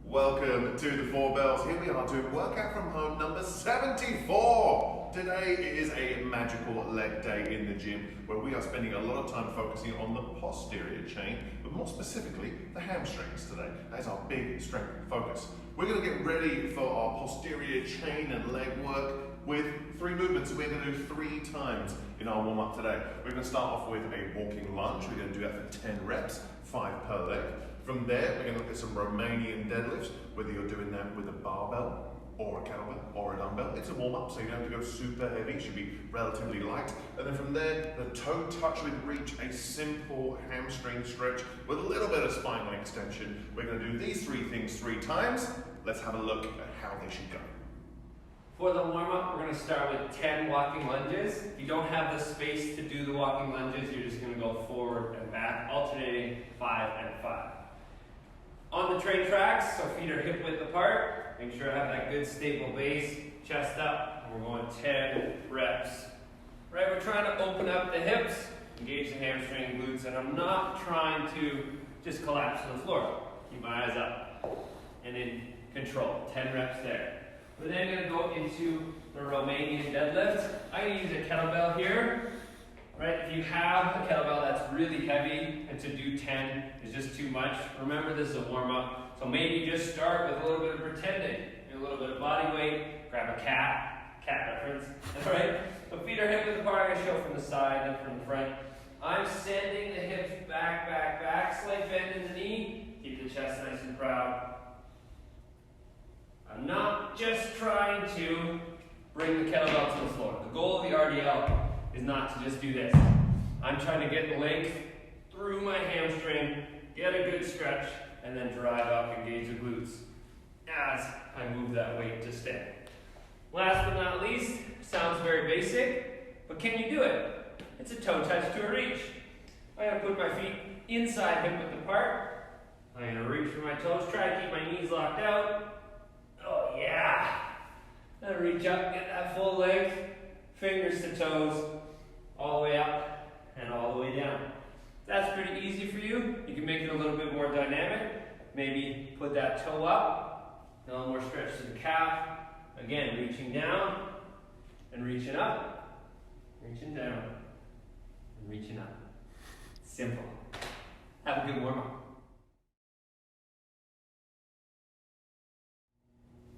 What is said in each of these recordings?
Welcome to the Four Bells. Here we are doing workout from home number 74. Today is a magical leg day in the gym where we are spending a lot of time focusing on the posterior chain, but more specifically the hamstrings today. That is our big strength focus. We're going to get ready for our posterior chain and leg work with 3 movements that we're going to do 3 times in our warm-up today. We're going to start off with a walking lunge. We're going to do that for 10 reps, 5 per leg. From there, we're going to look at some Romanian deadlifts, whether you're doing them with a barbell or a kettlebell or a dumbbell. It's a warm-up, so you don't have to go super heavy. It should be relatively light. And then from there, the toe touch with reach, a simple hamstring stretch with a little bit of spinal extension. We're going to do these 3 things 3 times. Let's have a look at how they should go. For the warm-up, we're going to start with 10 walking lunges. If you don't have the space to do the walking lunges, you're just going to go forward and back, alternating 5 and 5. On the train tracks, so feet are hip width apart. Make sure I have that good stable base, chest up, and we're going 10 reps. Right, we're trying to open up the hips, engage the hamstring glutes, and I'm not trying to just collapse on the floor. Keep my eyes up. And in control, 10 reps there. We're then going to go into the Romanian deadlift. I'm going to use a kettlebell here. Right, if you have a kettlebell that's really heavy and to do 10 is just too much, remember this is a warm-up. So maybe just start with a little bit of pretending, a little bit of body weight, grab a cat reference. All right, so feet are hip width apart. I'm going to show from the side and from the front. I'm sending the hips back, slight bend in the knee. Keep the chest nice and proud. I'm not just trying to bring the kettlebell to the floor. The goal of the RDL is not to just do this. I'm trying to get the length through my hamstring, get a good stretch, and then drive up, engage the glutes as I move that weight to stand. Last but not least, sounds very basic, but can you do it? It's a toe touch to a reach. I'm going to put my feet inside hip width apart. I'm going to reach for my toes, try to keep my knees locked out. Oh yeah! And reach up, get that full length, fingers to toes, all the way up and all the way down. That's pretty easy for you. You can make it a little bit more dynamic. Maybe put that toe up, a little more stretch to the calf. Again, reaching down and reaching up, reaching down and reaching up. Simple. Have a good warm-up.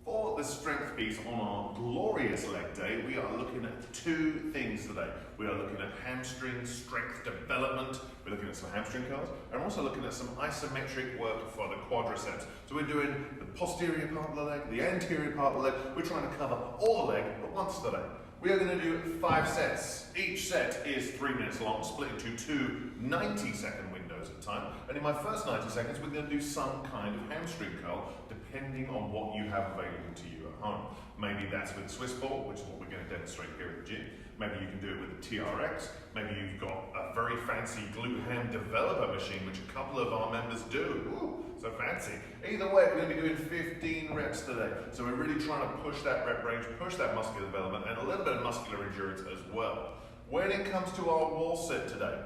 For the strength piece on our glorious leg day, we are looking at 2 things today. We are looking at hamstring strength development, we're looking at some hamstring curls, and we're also looking at some isometric work for the quadriceps. So we're doing the posterior part of the leg, the anterior part of the leg. We're trying to cover all the leg at once today. We are going to do 5 sets. Each set is 3 minutes long, split into 2 90-second windows at a time. And in my first 90 seconds, we're going to do some kind of hamstring curl, depending on what you have available to you at home. Maybe that's with Swiss ball, which is what we're going to demonstrate here at the gym. Maybe you can do it with the TRX. Maybe you've got a very fancy glute ham developer machine, which a couple of our members do. Ooh, so fancy. Either way, we're going to be doing 15 reps today. So we're really trying to push that rep range, push that muscular development, and a little bit of muscular endurance as well. When it comes to our wall set today,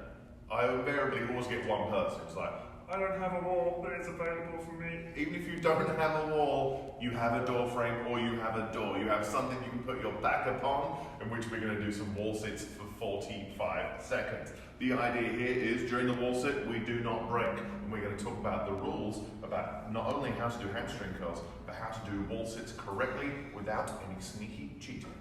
I invariably always get one person. It's like, I don't have a wall, but it's available for me. Even if you don't have a wall, you have a door frame or you have a door. You have something you can put your back upon, in which we're going to do some wall sits for 45 seconds. The idea here is during the wall sit, we do not break. And we're going to talk about the rules about not only how to do hamstring curls, but how to do wall sits correctly without any sneaky cheating.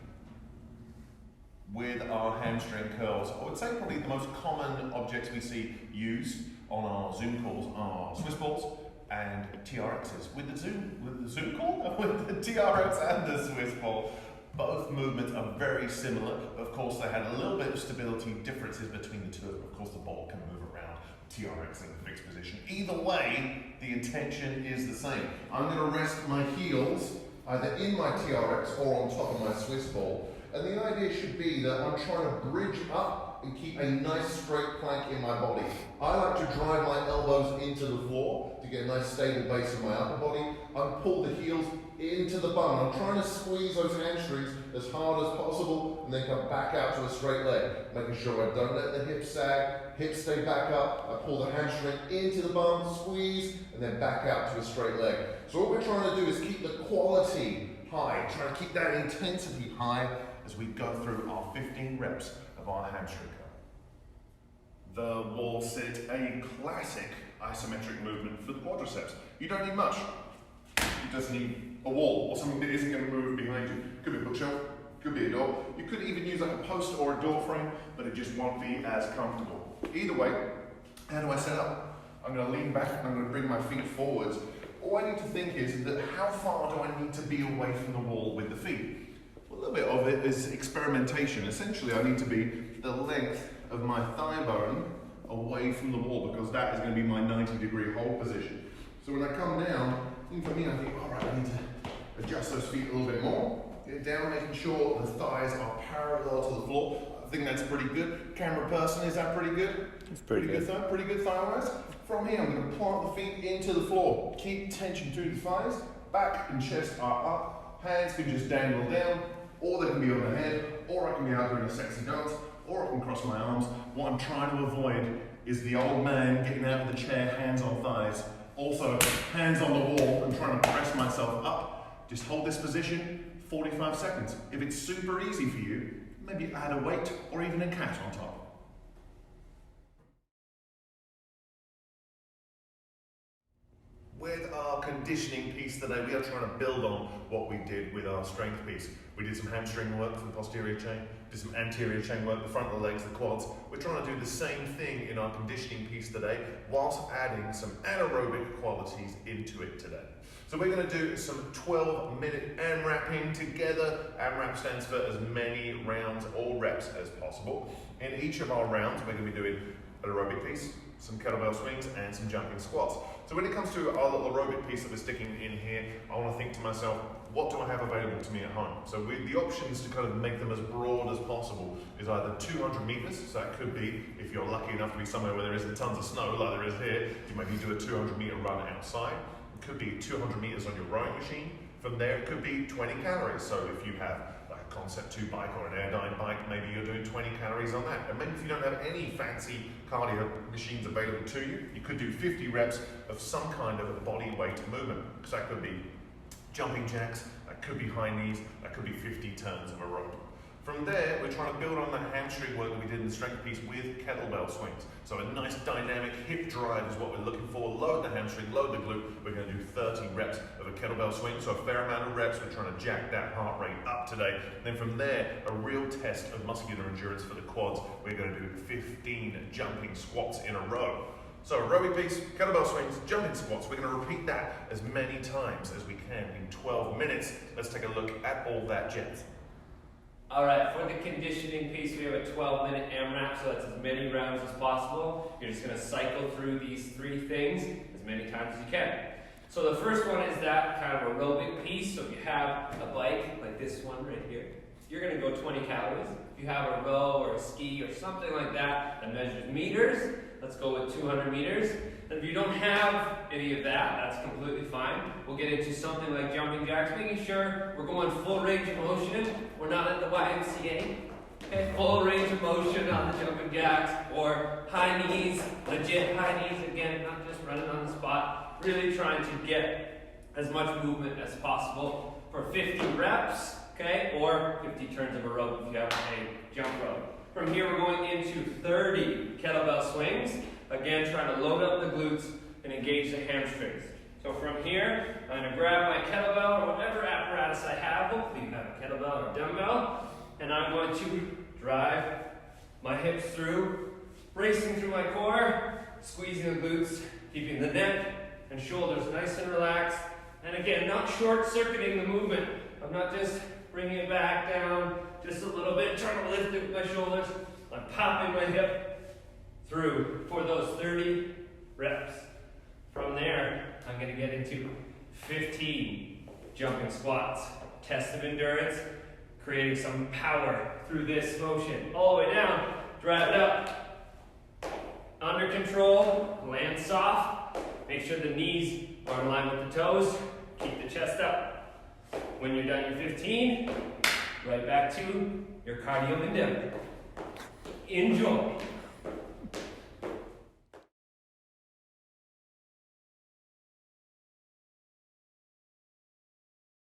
With our hamstring curls, I would say probably the most common objects we see used on our Zoom calls are Swiss balls and TRXs. With the Zoom call? With the TRX and the Swiss ball, both movements are very similar. Of course, they had a little bit of stability differences between the two. Of course, the ball can move around, TRX in a fixed position. Either way, the intention is the same. I'm going to rest my heels either in my TRX or on top of my Swiss ball. And the idea should be that I'm trying to bridge up and keep a nice straight plank in my body. I like to drive my elbows into the floor to get a nice stable base of my upper body. I pull the heels into the bum. I'm trying to squeeze those hamstrings as hard as possible, and then come back out to a straight leg. Making sure I don't let the hips sag, hips stay back up, I pull the hamstring into the bum, squeeze, and then back out to a straight leg. So what we're trying to do is keep the quality high, trying to keep that intensity high as we go through our 15 reps of our hamstring curl. The wall sit, a classic isometric movement for the quadriceps. You don't need much. You just need a wall or something that isn't going to move behind you. Could be a bookshelf, could be a door. You could even use like a post or a door frame, but it just won't be as comfortable. Either way, how do I set up? I'm going to lean back and I'm going to bring my feet forwards. All I need to think is that how far do I need to be away from the wall with the feet? Well, a little bit of it is experimentation. Essentially, I need to be the length of my thigh bone away from the wall, because that is going to be my 90-degree hold position. So when I come down, for me, I think, all right, I need to adjust those feet a little bit more. Get down, making sure the thighs are parallel to the floor. I think that's pretty good. Camera person, is that pretty good? It's pretty good. Pretty good thigh-wise. From here, I'm going to plant the feet into the floor. Keep tension through the thighs. Back and chest are up. Hands can just dangle down, or they can be on the head, or I can be out doing a sexy dance, or I can cross my arms. What I'm trying to avoid is the old man getting out of the chair, hands on thighs. Also, hands on the wall and trying to press myself up. Just hold this position 45 seconds. If it's super easy for you, maybe add a weight or even a cat on top. With our conditioning piece today, we are trying to build on what we did with our strength piece. We did some hamstring work for the posterior chain, did some anterior chain work, the front of the legs, the quads. We're trying to do the same thing in our conditioning piece today, whilst adding some anaerobic qualities into it today. So we're going to do some 12-minute AMRAPing together. AMRAP stands for as many rounds or reps as possible. In each of our rounds, we're going to be doing an aerobic piece, some kettlebell swings, and some jumping squats. So when it comes to our little aerobic piece that we're sticking in here, I want to think to myself, what do I have available to me at home? So the options to kind of make them as broad as possible is either 200 meters, so that could be, if you're lucky enough to be somewhere where there isn't tons of snow like there is here, you maybe do a 200-meter run outside. It could be 200 meters on your rowing machine. From there, it could be 20 calories. So if you have like a Concept 2 bike or an Airdyne bike, maybe you're doing 20 calories on that. And maybe if you don't have any fancy cardio machines available to you, you could do 50 reps of some kind of a body weight movement. So that could be jumping jacks, that could be high knees, that could be 50 turns of a rope. From there, we're trying to build on the hamstring work that we did in the strength piece with kettlebell swings. So a nice dynamic hip drive is what we're looking for. Load the hamstring, load the glute. We're going to do 30 reps of a kettlebell swing. So a fair amount of reps. We're trying to jack that heart rate up today. And then from there, a real test of muscular endurance for the quads. We're going to do 15 jumping squats in a row. So aerobic piece, kettlebell swings, jumping squats. We're going to repeat that as many times as we can in 12 minutes. Let's take a look at all that jazz. All right, for the conditioning piece, we have a 12-minute AMRAP, so that's as many rounds as possible. You're just going to cycle through these three things as many times as you can. So the first one is that kind of aerobic piece. So if you have a bike, like this one right here, you're going to go 20 calories. If you have a row or a ski or something like that that measures meters, let's go with 200 meters. And if you don't have any of that, that's completely fine. We'll get into something like jumping jacks, making sure we're going full range of motion. We're not at the YMCA. Okay, full range of motion on the jumping jacks, or high knees, legit high knees, again, not just running on the spot. Really trying to get as much movement as possible for 50 reps, okay, or 50 turns of a rope if you have a jump rope. From here, we're going into 30 kettlebell swings. Again, trying to load up the glutes and engage the hamstrings. So from here, I'm going to grab my kettlebell or whatever apparatus I have. Hopefully you have a kettlebell or a dumbbell. And I'm going to drive my hips through, bracing through my core, squeezing the glutes, keeping the neck and shoulders nice and relaxed. And again, not short-circuiting the movement. I'm not just bringing it back down just a little bit, trying to lift it with my shoulders. I'm popping my hip through for those 30 reps. From there, I'm going to get into 15 jumping squats. Test of endurance, creating some power through this motion. All the way down, drive it up. Under control, land soft. Make sure the knees are in line with the toes. Keep the chest up. When you're done your 15, Right back to your cardio endeavor. Enjoy.